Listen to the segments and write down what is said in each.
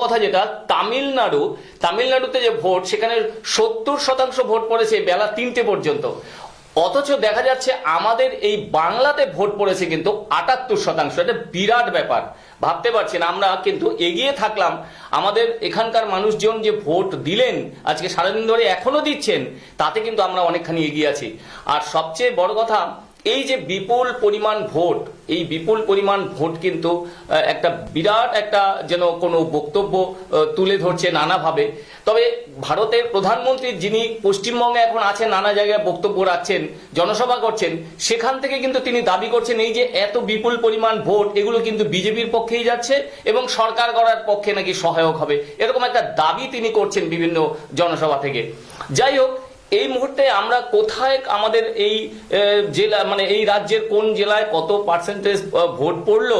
কথা যেটা, তামিলনাড়ুতে যে ভোট, সেখানে 70% ভোট পড়েছে বেলা 3টে পর্যন্ত। অথচ দেখা যাচ্ছে আমাদের এই বাংলাতে ভোট পড়েছে কিন্তু 78%। এটা বিরাট ব্যাপার, ভাবতে পারছেন। আমরা কিন্তু এগিয়ে থাকলাম, আমাদের এখানকার মানুষজন যে ভোট দিলেন আজকে সারাদিন ধরে এখনো দিচ্ছেন, তাতে কিন্তু আমরা অনেকখানি এগিয়ে আছি। আর সবচেয়ে বড় কথা, এই যে বিপুল পরিমাণ ভোট, এই বিপুল পরিমাণ ভোট কিন্তু একটা বিরাট একটা যেন কোনো বক্তব্য তুলে ধরছে নানাভাবে। তবে ভারতের প্রধানমন্ত্রী যিনি পশ্চিমবঙ্গে এখন আছেন, নানা জায়গায় বক্তব্য রাখছেন, জনসভা করছেন, সেখান থেকে কিন্তু তিনি দাবি করছেন এই যে এত বিপুল পরিমাণ ভোট, এগুলো কিন্তু বিজেপির পক্ষেই যাচ্ছে এবং সরকার গড়ার পক্ষে নাকি সহায়ক হবে, এরকম একটা দাবি তিনি করছেন বিভিন্ন জনসভা থেকে। যাই হোক, এই মুহূর্তে আমরা কোথায়, আমাদের এই জেলা মানে এই রাজ্যের কোন জেলায় কত পার্সেন্টেজ ভোট পড়লো,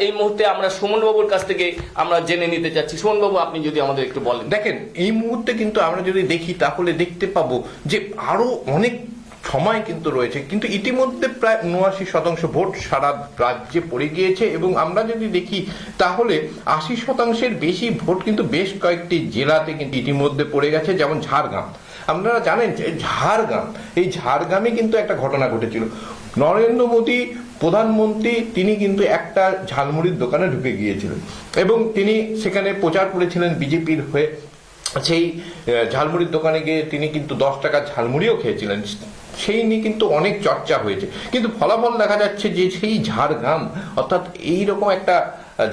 এই মুহূর্তে আমরা সুমনবাবুর কাছ থেকে আমরা জেনে নিতে চাচ্ছি। সুমনবাবু, আপনি যদি আমাদের একটু বলেন। দেখেন, এই মুহূর্তে কিন্তু আমরা যদি দেখি তাহলে দেখতে পাবো যে আরো অনেক সময় কিন্তু রয়েছে, কিন্তু ইতিমধ্যে প্রায় 79% ভোট সারা রাজ্যে পড়ে গিয়েছে। এবং আমরা যদি দেখি তাহলে 80%-এর বেশি ভোট কিন্তু বেশ কয়েকটি জেলাতে কিন্তু ইতিমধ্যে পড়ে গেছে, যেমন ঝাড়গ্রাম। আপনারা জানেন যে এই ঝাড়গ্রামে কিন্তু একটা ঘটনা ঘটেছিল। নরেন্দ্র মোদী প্রধানমন্ত্রী তিনি কিন্তু একটা ঝালমুড়ির দোকানে ঢুকে গিয়েছিলেন এবং তিনি সেখানে প্রচার করেছিলেন বিজেপির হয়ে। সেই ঝালমুড়ির দোকানে গিয়ে তিনি কিন্তু 10 টাকার ঝালমুড়িও খেয়েছিলেন, সেই নিয়ে কিন্তু অনেক চর্চা হয়েছে। কিন্তু ফলাফল দেখা যাচ্ছে যে সেই ঝাড়গ্রাম, অর্থাৎ এইরকম একটা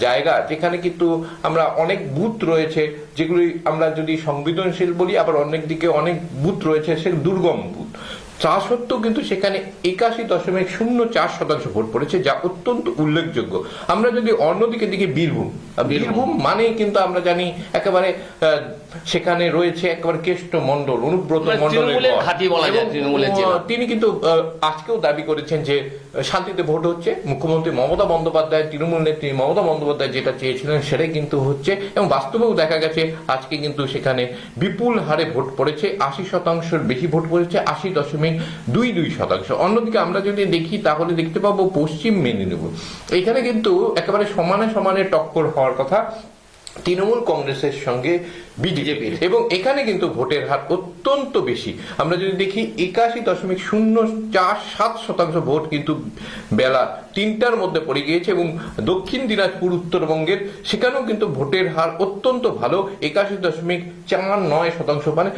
জায়গা যেখানে কিন্তু আমরা অনেক বুথ রয়েছে, যেগুলি আমরা যদি সংবেদনশীল বলি, আবার অনেক দিকে অনেক বুথ রয়েছে সে দুর্গম বুথ, তা সত্ত্বেও কিন্তু সেখানে 81.04% ভোট পড়েছে, যা অত্যন্ত উল্লেখযোগ্য। আমরা যদি অন্যদিকে দিকে বীরভূম মানে কিন্তু আমরা জানি একেবারে সেখানে রয়েছে একেবারে কেষ্ট মন্ডল, অনুব্রত মন্ডলের, তিনি কিন্তু আজকেও দাবি করেছেন যে শান্তিতে ভোট হচ্ছে। মুখ্যমন্ত্রী মমতা বন্দ্যোপাধ্যায়, তৃণমূল নেত্রী মমতা বন্দ্যোপাধ্যায় যেটা চেয়েছিলেন সেটাই কিন্তু হচ্ছে, এবং বাস্তবেও দেখা গেছে আজকে কিন্তু সেখানে বিপুল হারে ভোট পড়েছে। 80%-এর বেশি ভোট পড়েছে, 80.22%। অন্যদিকে আমরা যদি দেখি তাহলে দেখতে পাবো পশ্চিম মেদিনীপুর, এখানে কিন্তু একেবারে সমানে সমানে টক্কর হওয়ার কথা তৃণমূল কংগ্রেসের সঙ্গে বিজেপির, এবং এখানে কিন্তু ভোটের হার অত্যন্ত বেশি। আমরা যদি দেখি 81.047% ভোট কিন্তু বেলা 3টার মধ্যে পড়ে গিয়েছে। এবং দক্ষিণ দিনাজপুর উত্তরবঙ্গের সেখানেও কিন্তু ভোটের হার অত্যন্ত ভালো, 81.49%। মানে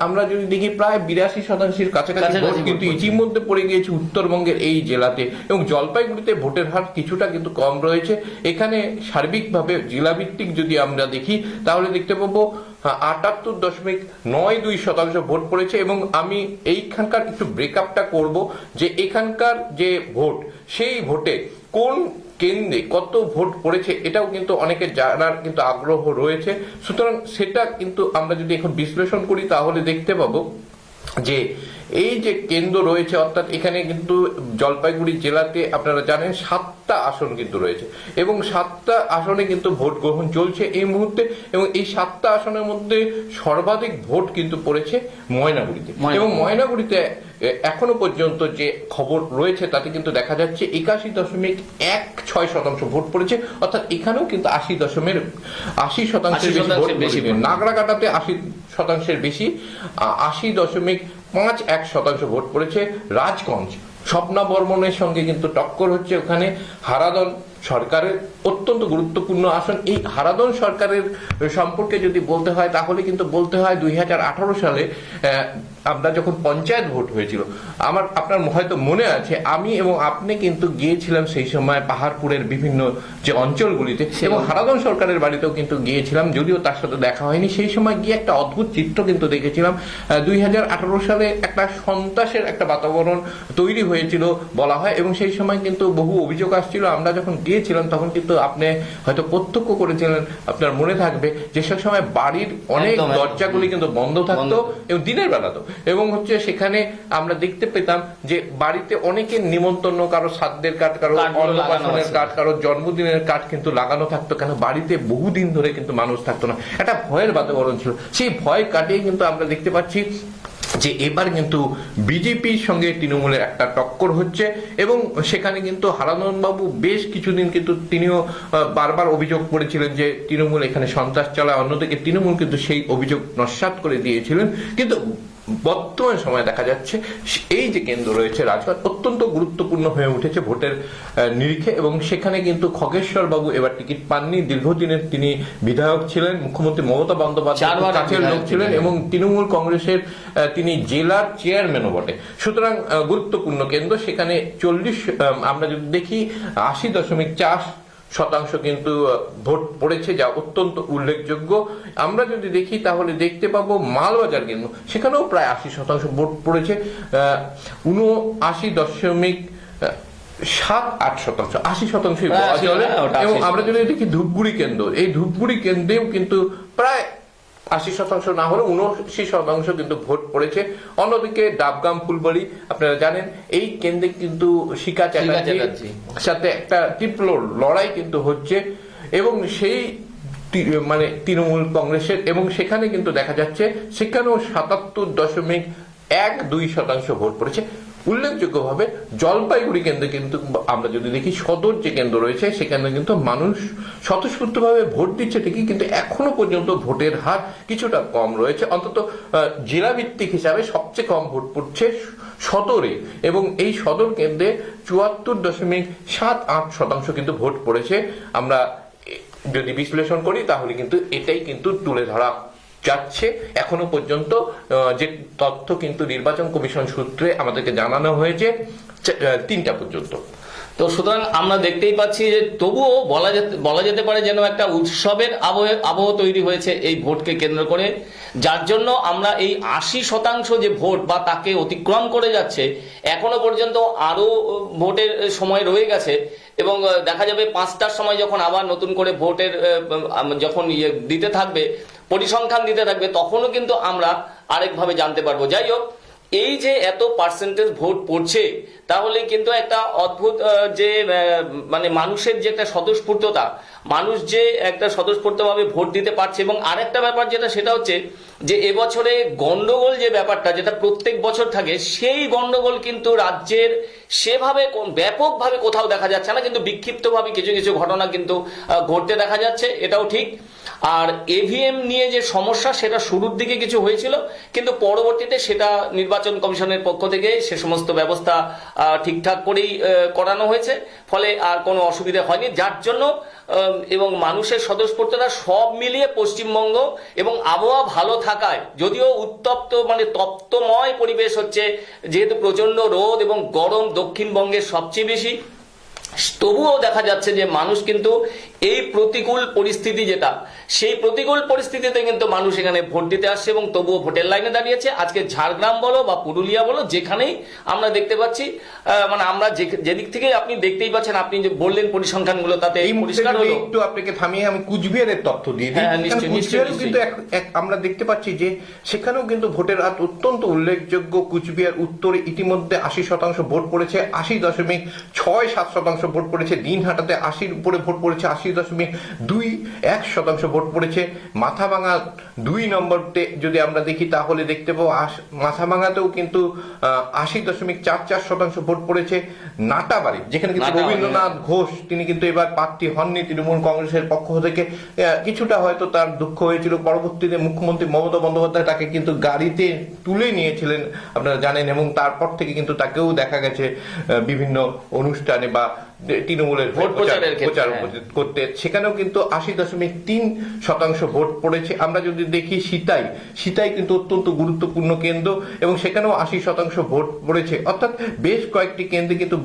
আমরা যদি দেখি প্রায় 82%-এর কাছাকাছি ভোট কিন্তু ইতিমধ্যে পড়ে গিয়েছে উত্তরবঙ্গের এই জেলাতে। এবং জলপাইগুড়িতে ভোটের হার কিছুটা কিন্তু কম রয়েছে। এখানে সার্বিকভাবে জেলাভিত্তিক যদি আমরা দেখি তাহলে দেখতে পাবো 78.92% ভোট পড়েছে। এবং আমি এইখানকার একটু ব্রেকআপটা করব যে এখানকার যে ভোট, সেই ভোটে কোন কেন্দ্রে কত ভোট পড়েছে এটাও কিন্তু অনেকে জানার কিন্তু আগ্রহ রয়েছে। সুতরাং সেটা কিন্তু আমরা যদি এখন বিশ্লেষণ করি তাহলে দেখতে পাবো যে এই যে কেন্দ্র রয়েছে, অর্থাৎ এখানে কিন্তু জলপাইগুড়ি জেলাতে আপনারা জানেন 7টা আসন কিন্তু রয়েছে, এবং 7টা আসনে কিন্তু ভোট গ্রহণ চলছে এই মুহূর্তে। এবং এই 7টা আসনের মধ্যে সর্বাধিক ভোট কিন্তু পড়েছে ময়নাগুড়িতে, এবং ময়নাগুড়িতে এখনো পর্যন্ত যে খবর রয়েছে তাতে কিন্তু দেখা যাচ্ছে 81.16% ভোট পড়েছে, অর্থাৎ এখানেও কিন্তু 80%-এর বেশি। নাগরাকাটাতে 80%-এর বেশি, 80.51% ভোট পড়েছে। রাজগঞ্জ স্বপ্না বর্মনের সঙ্গে কিন্তু টক্কর হচ্ছে, ওখানে হারাদন সরকারের অত্যন্ত গুরুত্বপূর্ণ আসন। এই হারাদন সরকারের সম্পর্কে যদি বলতে হয় তাহলে কিন্তু বলতে হয় 2018 সালে আমরা যখন পঞ্চায়েত ভোট হয়েছিল, আপনার হয়তো মনে আছে আমি এবং আপনি কিন্তু গিয়েছিলাম সেই সময় পাহাড়পুরের বিভিন্ন যে অঞ্চলগুলিতে, এবং হারাদন সরকারের বাড়িতেও কিন্তু গিয়েছিলাম, যদিও তার সাথে দেখা হয়নি। সেই সময় গিয়ে একটা অদ্ভুত চিত্র কিন্তু দেখেছিলাম। 2018 সালে একটা সন্ত্রাসের একটা বাতাবরণ তৈরি হয়েছিল বলা হয়, এবং সেই সময় কিন্তু বহু অভিযোগ আসছিল। আমরা যখন গিয়েছিলাম তখন কিন্তু আপনি হয়তো প্রত্যক্ষ করেছিলেন, আপনার মনে থাকবে যে সে সময় বাড়ির অনেক দরজাগুলি কিন্তু বন্ধ থাকতো, এবং দিনের বেলা তো, এবং হচ্ছে সেখানে আমরা দেখতে পেতাম যে বাড়িতে অনেকের নিমন্ত্রণ, কারো শ্রাদ্ধের কার্ড, কারো অন্নপ্রাশনের কার্ড, কারো জন্মদিনের কার্ড কিন্তু লাগানো থাকতো। কেন বাড়িতে বহুদিন ধরে কিন্তু মানুষ থাকতো না, একটা ভয়ের বাতাবরণ ছিল। সেই ভয় কাটিয়ে কিন্তু আমরা দেখতে পাচ্ছি যে এবার কিন্তু বিজেপির সঙ্গে তৃণমূলের একটা টক্কর হচ্ছে এবং সেখানে কিন্তু হারাধন বাবু বেশ কিছুদিন কিন্তু তিনিও বারবার অভিযোগ করেছিলেন যে তৃণমূল এখানে সন্ত্রাস চালায়, অন্যদিকে তৃণমূল কিন্তু সেই অভিযোগ নস্যাৎ করে দিয়েছিলেন। কিন্তু বর্তমান সময়ে দেখা যাচ্ছে এই যে কেন্দ্র রয়েছে রাজঘাট অত্যন্ত গুরুত্বপূর্ণ হয়ে উঠেছে ভোটের নিরিখে, এবং সেখানে কিন্তু খগেশ্বর বাবু এবার টিকিট পাননি। দীর্ঘদিনের তিনি বিধায়ক ছিলেন, মুখ্যমন্ত্রী মমতা বন্দ্যোপাধ্যায়ের কাছের লোক ছিলেন এবং তৃণমূল কংগ্রেসের তিনি জেলার চেয়ারম্যানও বটে। সুতরাং গুরুত্বপূর্ণ কেন্দ্র, সেখানে 40 আমরা যদি দেখি 80.4% কিন্তু ভোট পড়েছে, যা অত্যন্ত উল্লেখযোগ্য। আমরা যদি দেখি তাহলে দেখতে পাবো মালবাজার কেন্দ্র, সেখানেও প্রায় 80% ভোট পড়েছে, 79.78%, 80%। এবং আমরা যদি দেখি ধূপগুড়ি কেন্দ্র, এই ধূপগুড়ি কেন্দ্রেও কিন্তু প্রায় 80% না হলে 79% কিন্তু ভোট পড়েছে। অন্যদিকে ডাবগ্রাম ফুলবাড়ি আপনারা জানেন, এই কেন্দ্রে কিন্তু শিখা চ্যাটার্জির সাথে একটা তীব্র লড়াই কিন্তু হচ্ছে এবং সেই মানে তৃণমূল কংগ্রেসের, এবং সেখানে কিন্তু দেখা যাচ্ছে সেখানেও 77.12% ভোট পড়েছে। উল্লেখযোগ্যভাবে জলপাইগুড়ি কেন্দ্রে কিন্তু আমরা যদি দেখি সদর যে কেন্দ্র রয়েছে সেখানে কিন্তু মানুষ স্বতঃস্ফূর্তভাবে ভোট দিচ্ছে ঠিকই, কিন্তু এখনো পর্যন্ত ভোটের হার কিছুটা কম রয়েছে। অন্তত জেলা ভিত্তিক হিসাবে সবচেয়ে কম ভোট পড়ছে সদরে, এবং এই সদর কেন্দ্রে 74.78% কিন্তু ভোট পড়েছে। আমরা যদি বিশ্লেষণ করি তাহলে কিন্তু এটাই কিন্তু তুলে ধরা যাচ্ছে এখনো পর্যন্ত, যে তথ্য কিন্তু নির্বাচন কমিশন সূত্রে আমাদেরকে জানানো হয়েছে 3টা পর্যন্ত। তো সুতরাং আমরা দেখতেই পাচ্ছি যে তবুও বলা যেতে পারে যেন একটা উৎসবের আবহ তৈরি হয়েছে এই ভোটকে কেন্দ্র করে, যার জন্য আমরা এই 80% যে ভোট বা তাকে অতিক্রম করে যাচ্ছে, এখনো পর্যন্ত আরো ভোটের সময় রয়ে গেছে এবং দেখা যাবে 5টার সময় যখন আবার নতুন করে ভোটের যখন দিতে থাকবে, পরিসংখ্যান দিতে থাকবে, তখনও কিন্তু আমরা আরেকভাবে জানতে পারবো। যাই হোক, এই যে এত পার্সেন্টেজ ভোট পড়ছে, তাহলে কিন্তু একটা অদ্ভুত যে মানে মানুষের যে একটা স্বতঃস্ফূর্ততা, মানুষ যে একটা স্বতঃস্ফূর্তভাবে ভোট দিতে পারছে। এবং আরেকটা ব্যাপার যেটা, সেটা হচ্ছে যে এবছরে গন্ডগোল যে ব্যাপারটা যেটা প্রত্যেক বছর থাকে, সেই গন্ডগোল কিন্তু রাজ্যের সেভাবে ব্যাপকভাবে কোথাও দেখা যাচ্ছে না, কিন্তু বিক্ষিপ্তভাবে কিছু কিছু ঘটনা কিন্তু ঘটতে দেখা যাচ্ছে, এটাও ঠিক। আর এভিএম নিয়ে যে সমস্যা, সেটা শুরুর দিকে কিছু হয়েছিল, কিন্তু পরবর্তীতে সেটা নির্বাচন কমিশনের পক্ষ থেকে সে সমস্ত ব্যবস্থা ঠিকঠাক করেই করানো হয়েছে, ফলে আর কোনো অসুবিধা হয়নি, যার জন্য এবং মানুষের স্বতঃস্ফূর্ততা সব মিলিয়ে পশ্চিমবঙ্গ এবং আবহাওয়া ভালো থাকায়, যদিও উত্তপ্ত মানে তপ্তময় পরিবেশ হচ্ছে, যেহেতু প্রচন্ড রোদ এবং গরম দক্ষিণবঙ্গের সবচেয়ে বেশি, তবুও দেখা যাচ্ছে যে মানুষ কিন্তু এই প্রতিকূল পরিস্থিতি যেটা, সেই প্রতিকূল পরিস্থিতিতে কিন্তু মানুষ এখানে ভোট দিতে আসছে এবং তবুও ভোটের লাইনে দাঁড়িয়েছে। আজকে ঝাড়গ্রাম বলো বা পুরুলিয়া বলো, যেখানেই আমরা দেখতে পাচ্ছি, মানে আমরা যেদিক থেকে আপনি দেখতেই পাচ্ছেন, আপনি যে বললেন পরিসংখ্যানগুলো, তাতে এই পরিষ্কার হলো। একটু আপনাকে থামিয়ে আমি কুচবিহারের তথ্য দিয়ে দিই। কুচবিহারেও কিন্তু আমরা দেখতে পাচ্ছি যে সেখানেও কিন্তু ভোটের হার অত্যন্ত উল্লেখযোগ্য। কুচবিহার উত্তরে ইতিমধ্যে 80% ভোট পড়েছে, 80.67% ভোট পড়েছে। দিনহাটাতে 80-র উপরে ভোট পড়েছে, 80.21% ভোট পড়েছে। মাথাভাঙা 2 নম্বরতে যদি আমরা দেখি তাহলে দেখতে পাবো মাথাভাঙাতেও কিন্তু 80.44% ভোট পড়েছে। নাটাবাড়ি, যেখানে কিন্তু রবীন্দ্রনাথ ঘোষ তিনি কিন্তু এবার প্রার্থী হননি তৃণমূল কংগ্রেসের পক্ষ থেকে, কিছুটা হয়তো তার দুঃখ হয়েছিল, পরবর্তীতে মুখ্যমন্ত্রী মমতা বন্দ্যোপাধ্যায় তাকে কিন্তু গাড়িতে তুলে নিয়েছিলেন আপনারা জানেন, এবং তারপর থেকে কিন্তু তাকেও দেখা গেছে বিভিন্ন অনুষ্ঠানে বা তৃণমূলের ভোট প্রচার করতে, সেখানেও কিন্তু 80.3% ভোট পড়েছে। আমরা যদি দেখি সীতাই কিন্তু অত্যন্ত গুরুত্বপূর্ণ কেন্দ্র এবং সেখানেও 80% ভোট পড়েছে। অর্থাৎ বেশ কয়েকটি কেন্দ্রে কিন্তু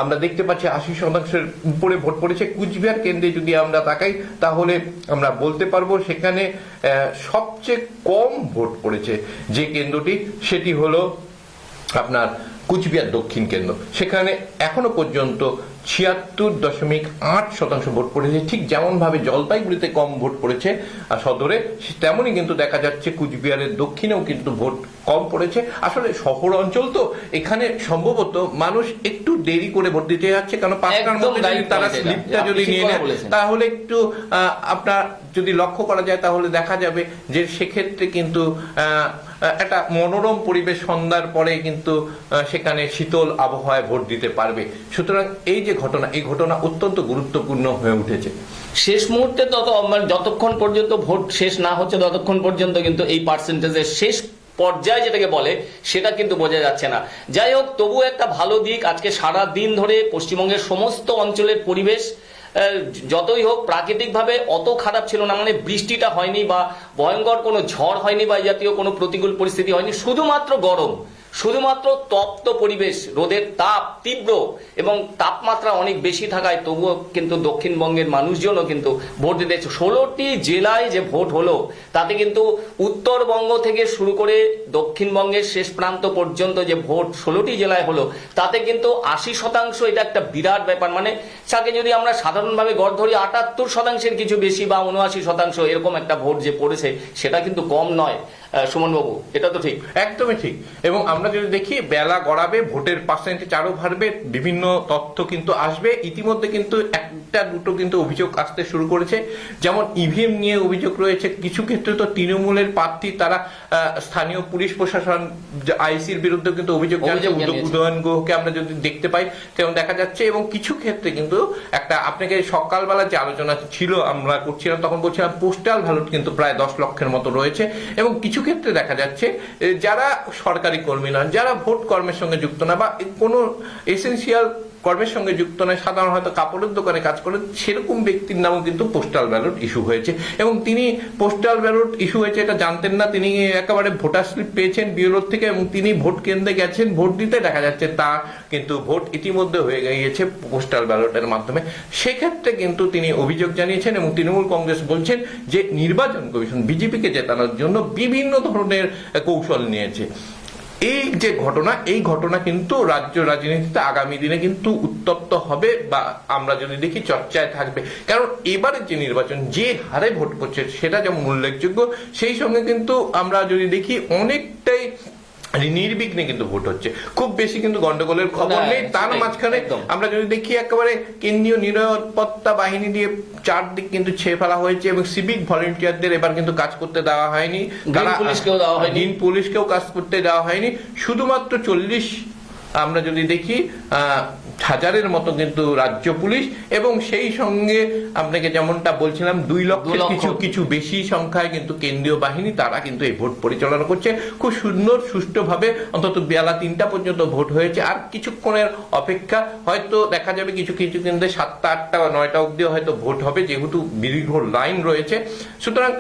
আমরা দেখতে পাচ্ছি 80%-এর উপরে ভোট পড়েছে। কুচবিহার কেন্দ্রে যদি আমরা তাকাই তাহলে আমরা বলতে পারবো সেখানে সবচেয়ে কম ভোট পড়েছে যে কেন্দ্রটি, সেটি হলো আপনার কুচবিহার দক্ষিণ কেন্দ্র। সেখানে এখনো পর্যন্ত 76.8% ভোট পড়েছে। ঠিক যেমন ভাবে জলপাইগুড়িতে কম ভোট পড়েছে সদরে, তেমনই কিন্তু দেখা যাচ্ছে কুচবিহারের দক্ষিণেও কিন্তু ভোট কম পড়েছে। আসলে শহর অঞ্চল তো, এখানে সম্ভবত মানুষ একটু দেরি করে ভোট দিতে যাচ্ছে, কারণ 5টার মধ্যে যদি তারা স্লিপটা যদি নিয়ে নেয় তাহলে একটু আপনার যদি লক্ষ্য করা যায় তাহলে দেখা যাবে যে সেক্ষেত্রে কিন্তু একটা মনোরম পরিবেশ সন্ধ্যার পরে কিন্তু সেখানে শীতল আবহাওয়ায় ভোট দিতে পারবে। সুতরাং এই যে ঘটনা, এই ঘটনা অত্যন্ত গুরুত্বপূর্ণ হয়ে উঠেছে। শেষ মুহূর্তে যতক্ষণ পর্যন্ত ভোট শেষ না হচ্ছে ততক্ষণ পর্যন্ত কিন্তু এই পার্সেন্টেজের শেষ পর্যায়ে যেটাকে বলে সেটা কিন্তু বোঝা যাচ্ছে না। যাই হোক, তবু একটা ভালো দিক, আজকে সারা দিন ধরে পশ্চিমবঙ্গের সমস্ত অঞ্চলের পরিবেশ যতই হোক প্রাকৃতিকভাবে অত খারাপ ছিল না, মানে বৃষ্টিটা হয়নি বা ভয়ঙ্কর কোনো ঝড় হয়নি বা জাতীয় কোনো প্রতিকূল পরিস্থিতি হয়নি, শুধুমাত্র গরম, শুধুমাত্র তপ্ত পরিবেশ, রোদের তাপ তীব্র এবং তাপমাত্রা অনেক বেশি থাকায় তবুও কিন্তু দক্ষিণবঙ্গের মানুষজনও কিন্তু ভোট দিতে। 16টি জেলায় যে ভোট হলো তাতে কিন্তু উত্তরবঙ্গ থেকে শুরু করে দক্ষিণবঙ্গের শেষ প্রান্ত পর্যন্ত যে ভোট 16টি জেলায় হলো তাতে কিন্তু 80%। এটা একটা বিরাট ব্যাপার। মানে তাকে যদি আমরা সাধারণভাবে গড় ধরি 78%-এর কিছু বেশি বা 79% এরকম একটা ভোট যে পড়েছে সেটা কিন্তু কম নয়। সুমন বাবু, এটা তো ঠিক? একদমই ঠিক। এবং আমরা যদি দেখি বেলা গড়াবে, ভোটের পার্সেন্টেজ আরো বাড়বে, বিভিন্ন তথ্য কিন্তু আসবে। ইতিমধ্যে কিন্তু একটা দুটো কিন্তু অভিযোগ আসতে শুরু করেছে, যেমন ইভিএম নিয়ে অভিযোগ রয়েছে। কিছু ক্ষেত্রে তো তৃণমূলের প্রার্থী তারা স্থানীয় পুলিশ প্রশাসন আইসির বিরুদ্ধে কিন্তু অভিযোগ উদয়ন গুহকে আমরা যদি দেখতে পাই তেমন দেখা যাচ্ছে। এবং কিছু ক্ষেত্রে কিন্তু একটা আপনাকে সকালবেলা যে আলোচনা ছিল আমরা করছিলাম তখন বলছিলাম পোস্টাল ব্যালট কিন্তু প্রায় 10 লক্ষের মতো রয়েছে। এবং কিছু ক্ষেত্রে দেখা যাচ্ছে যারা সরকারি কর্মী নন, যারা ভোট কর্মের সঙ্গে যুক্ত না বা কোনো এসেন্সিয়াল কর্মের সঙ্গে যুক্ত নয়, সাধারণ হয়তো কাপড়ের দোকানে কাজ করেন, সেরকম ব্যক্তির নামও কিন্তু পোস্টাল ব্যালট ইস্যু হয়েছে। এবং তিনি পোস্টাল ব্যালট ইস্যু হয়েছে এটা জানতেন না, তিনি একেবারে ভোটার স্লিপ পেয়েছেন বিএলওর থেকে এবং তিনি ভোট কেন্দ্রে গেছেন ভোট দিতে, দেখা যাচ্ছে তা কিন্তু ভোট ইতিমধ্যে হয়ে গিয়েছে পোস্টাল ব্যালটের মাধ্যমে। সেক্ষেত্রে কিন্তু তিনি অভিযোগ জানিয়েছেন এবং তৃণমূল কংগ্রেস বলছেন যে নির্বাচন কমিশন বিজেপিকে জেতানোর জন্য বিভিন্ন ধরনের কৌশল নিয়েছে। এই যে ঘটনা, এই ঘটনা কিন্তু রাজ্য রাজনীতিতে আগামী দিনে কিন্তু উত্তপ্ত হবে বা আমরা যদি দেখি চর্চায় থাকবে। কারণ এবারের যে নির্বাচন যে হারে ভোট পড়ছে সেটা যেমন উল্লেখযোগ্য, সেই সঙ্গে কিন্তু আমরা যদি দেখি অনেকটাই নির্বিঘ্নে কিন্তু ভোট হচ্ছে, খুব বেশি কিন্তু গন্ডগোলের খবর নেই। তার মাঝখানে আমরা যদি দেখি একেবারে কেন্দ্রীয় নিরাপত্তা বাহিনী দিয়ে চারদিক কিন্তু ছেয়ে ফেলা হয়েছে এবং সিভিক ভলেন্টিয়ারদের এবার কিন্তু কাজ করতে দেওয়া হয়নি, গ্রিন পুলিশকেও কাজ করতে দেওয়া হয়নি। শুধুমাত্র 40 আমরা যদি দেখি হাজারের মতো কিন্তু রাজ্য পুলিশ এবং সেই সঙ্গে আপনাকে যেমনটা বলছিলাম 2 লক্ষের কিছু বেশি সংখ্যায় কিন্তু কেন্দ্রীয় বাহিনী, তারা কিন্তু এই ভোট পরিচালনা করছে খুব সুন্দর সুষ্ঠুভাবে। অন্তত বেলা 3টা পর্যন্ত ভোট হয়েছে, আর কিছুক্ষণের অপেক্ষা, হয়তো দেখা যাবে কিছু কিছু কেন্দ্রে 7টা 8টা বা 9টা অব্দিও হয়তো ভোট হবে, যেহেতু দীর্ঘ লাইন রয়েছে। সুতরাং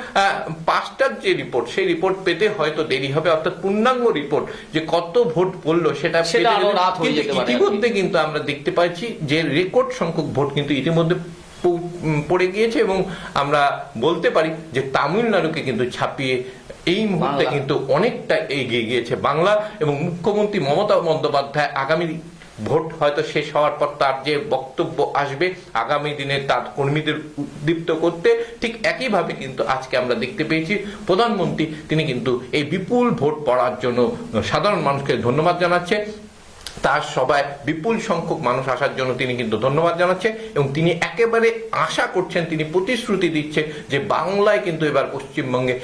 5টার যে রিপোর্ট, সেই রিপোর্ট পেতে হয়তো দেরি হবে, অর্থাৎ পূর্ণাঙ্গ রিপোর্ট যে কত ভোট পড়লো সেটা ইতিমধ্যে কিন্তু আমরা দেখতে পাচ্ছি যে রেকর্ড সংখ্যক ভোট কিন্তু ইতিমধ্যে পড়ে গিয়েছে এবং আমরা বলতে পারি যে তামিলনাড়ুকে কিন্তু ছাপিয়ে এই মুহূর্তে কিন্তু অনেকটা এগিয়ে গিয়েছে বাংলা। এবং মুখ্যমন্ত্রী মমতা বন্দ্যোপাধ্যায় আগামী ভোট হয়তো শেষ হওয়ার পর তার যে বক্তব্য আসবে আগামী দিনে তার কর্মীদের উদ্দীপ্ত করতে, ঠিক একইভাবে কিন্তু আজকে আমরা দেখতে পেয়েছি প্রধানমন্ত্রী তিনি কিন্তু এই বিপুল ভোট পড়ার জন্য সাধারণ মানুষকে ধন্যবাদ জানাচ্ছে। তার সবাই বিপুল সংখ্যক মানুষ আসার জন্য তিনি কিন্তু ধন্যবাদ জানাচ্ছে এবং তিনি একেবারে আশা করছেন, তিনি প্রতিশ্রুতি দিচ্ছে যে বাংলায় কিন্তু এবার পশ্চিমবঙ্গে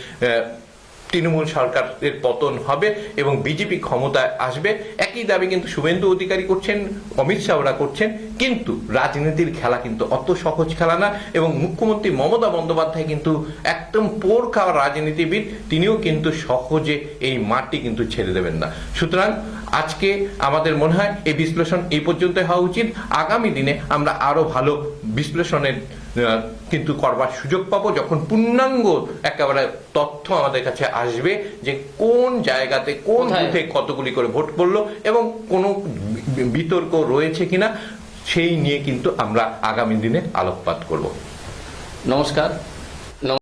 তৃণমূল সরকারের পতন হবে এবং বিজেপি ক্ষমতায় আসবে। একই দাবি কিন্তু শুভেন্দু অধিকারী করছেন, অমিত শাহরা করছেন। কিন্তু রাজনীতির খেলা কিন্তু অত সহজ খেলা না এবং মুখ্যমন্ত্রী মমতা বন্দ্যোপাধ্যায় কিন্তু একদম পোড় খাওয়া রাজনীতিবিদ, তিনিও কিন্তু সহজে এই মাটি কিন্তু ছেড়ে দেবেন না। সুতরাং আজকে আমাদের মনে হয় এই বিশ্লেষণ এই পর্যন্ত হওয়া উচিত। আগামী দিনে আমরা আরো ভালো বিশ্লেষণের কিন্তু করবার সুযোগ পাবো যখন পূর্ণাঙ্গ একেবারে তথ্য আমাদের কাছে আসবে যে কোন জায়গাতে কোন বুথে কতগুলি করে ভোট পড়লো এবং কোনো বিতর্ক রয়েছে কিনা, সেই নিয়ে কিন্তু আমরা আগামী দিনে আলোকপাত করব। নমস্কার।